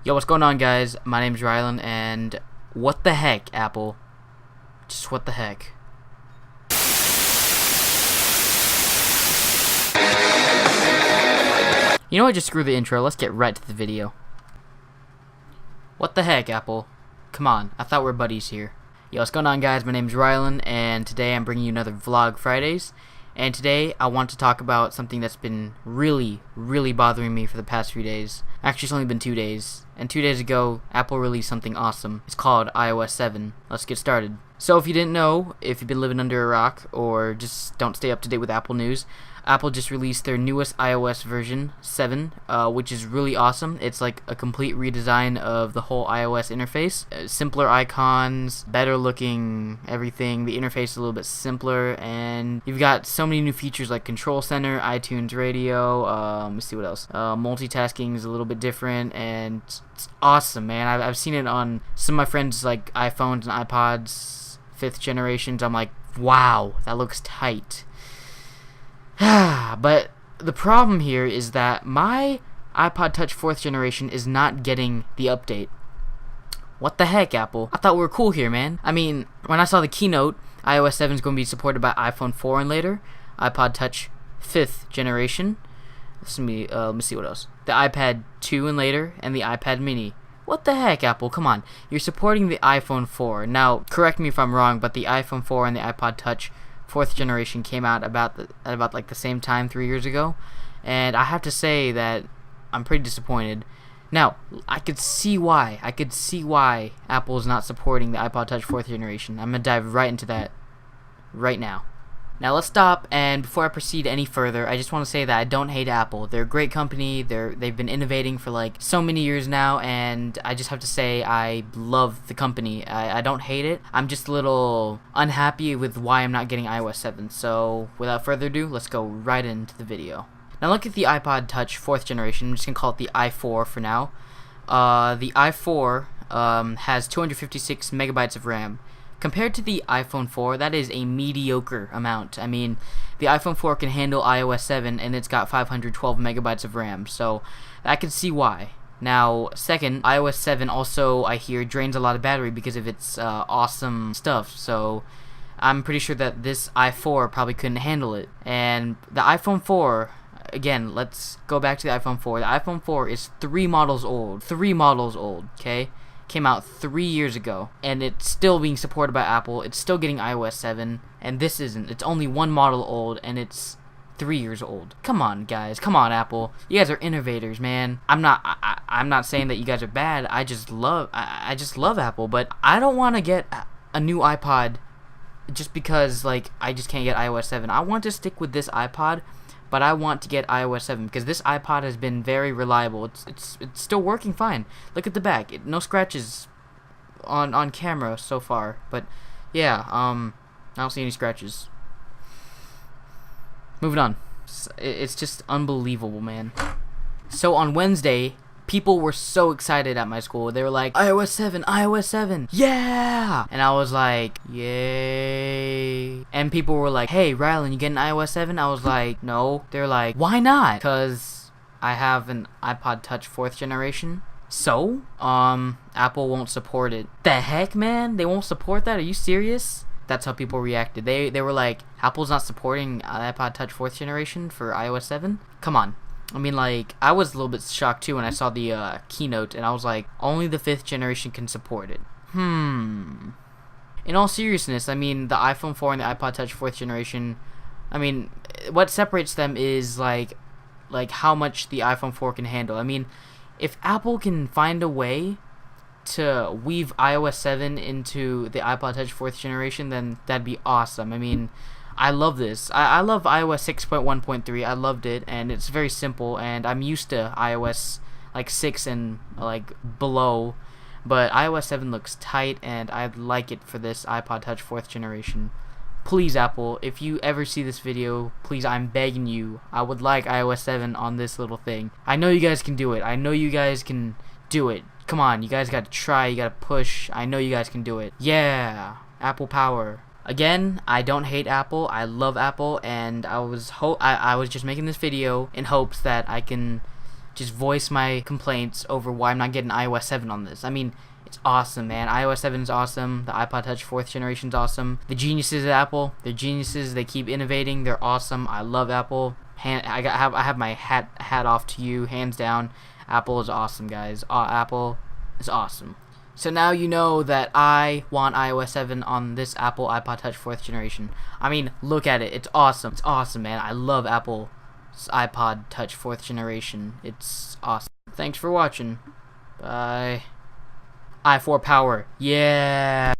Yo, what's going on, guys? My name's Rylan, and what the heck, Apple? Just what the heck? You know what? Just screw the intro. Let's get right to the video. What the heck, Apple? Come on, I thought we were buddies here. Yo, what's going on, guys? My name's Rylan, and today I'm bringing you another Vlog Fridays. And today I want to talk about something that's been really bothering me for the past few days. Actually, it's only been 2 days. And 2 days ago, Apple released something awesome. It's called iOS 7. Let's get started. So if you didn't know, if you've been living under a rock or just don't stay up to date with Apple news, Apple just released their newest iOS version, 7, which is really awesome. It's like a complete redesign of the whole iOS interface. Simpler icons, better looking everything. The interface is a little bit simpler, and you've got so many new features like Control Center, iTunes Radio, let's see what else. Multitasking is a little bit different, and it's awesome, man. I've seen it on some of my friends' like iPhones and iPods, 5th generations. I'm like, wow, that looks tight. But the problem here is that my iPod Touch 4th generation is not getting the update. What the heck, Apple? I thought we were cool here, man. I mean, when I saw the keynote, iOS 7 is going to be supported by iPhone 4 and later, iPod Touch 5th generation. Let me see what else. The iPad 2 and later, and the iPad mini. What the heck, Apple? Come on. You're supporting the iPhone 4. Now, correct me if I'm wrong, but the iPhone 4 and the iPod Touch 4th generation came out at about like the same time 3 years ago, and I have to say that I'm pretty disappointed. Now, I could see why Apple is not supporting the iPod Touch 4th generation. I'm gonna dive right into that right now. Now let's stop, and before I proceed any further, I just want to say that I don't hate Apple. They're a great company. They've been innovating for like so many years now, and I just have to say I love the company. I don't hate it. I'm just a little unhappy with why I'm not getting iOS 7. So without further ado, let's go right into the video. Now look at the iPod Touch 4th generation. I'm just gonna call it the i4 for now. The i4 has 256 megabytes of RAM. Compared to the iPhone 4, that is a mediocre amount. I mean, the iPhone 4 can handle iOS 7, and it's got 512 megabytes of RAM, so I can see why. Now, second, iOS 7 also, I hear, drains a lot of battery because of its awesome stuff, so I'm pretty sure that this i4 probably couldn't handle it. And the iPhone 4, again, let's go back to the iPhone 4. The iPhone 4 is 3 models old. 3 models old, okay? Came out 3 years ago, and it's still being supported by Apple. It's still getting iOS 7, and this isn't. It's only 1 model old, and it's 3 years old. Come on, guys. Come on, Apple. You guys are innovators, man. I'm not saying that you guys are bad. I just love Apple, but I don't want to get a new iPod just because like I just can't get iOS 7. I want to stick with this iPod, but I want to get iOS 7 because this iPod has been very reliable. It's still working fine. Look at the back. No scratches on camera so far. But yeah, I don't see any scratches. Moving on. It's just unbelievable, man. So on Wednesday, people were so excited at my school. They were like, iOS 7, iOS 7, yeah! And I was like, yay. And people were like, hey, Rylan, you getting iOS 7? I was like, no. They're like, why not? Because I have an iPod Touch 4th generation. So, Apple won't support it. The heck, man? They won't support that? Are you serious? That's how people reacted. They were like, Apple's not supporting iPod Touch 4th generation for iOS 7? Come on. I mean, like, I was a little bit shocked, too, when I saw the keynote, and I was like, only the 5th generation can support it. In all seriousness, I mean, the iPhone 4 and the iPod Touch 4th generation, I mean, what separates them is, like how much the iPhone 4 can handle. I mean, if Apple can find a way to weave iOS 7 into the iPod Touch 4th generation, then that'd be awesome. I mean, I love this. I love iOS 6.1.3. I loved it, and it's very simple, and I'm used to iOS like 6 and like below, but iOS 7 looks tight, and I'd like it for this iPod Touch 4th generation. Please, Apple, if you ever see this video, please, I'm begging you, I would like iOS 7 on this little thing. I know you guys can do it. I know you guys can do it. Come on, you guys gotta try, you gotta push. I know you guys can do it. Yeah, Apple power. Again, I don't hate Apple. I love Apple, and I was just making this video in hopes that I can just voice my complaints over why I'm not getting iOS 7 on this. I mean, it's awesome, man. iOS 7 is awesome. The iPod Touch 4th generation is awesome. The geniuses at Apple, they're geniuses. They keep innovating. They're awesome. I love Apple. I have my hat off to you, hands down. Apple is awesome, guys. Apple is awesome. So now you know that I want iOS 7 on this Apple iPod Touch 4th generation. I mean, look at it. It's awesome. It's awesome, man. I love Apple's iPod Touch 4th generation. It's awesome. Thanks for watching. Bye. i4 power. Yeah.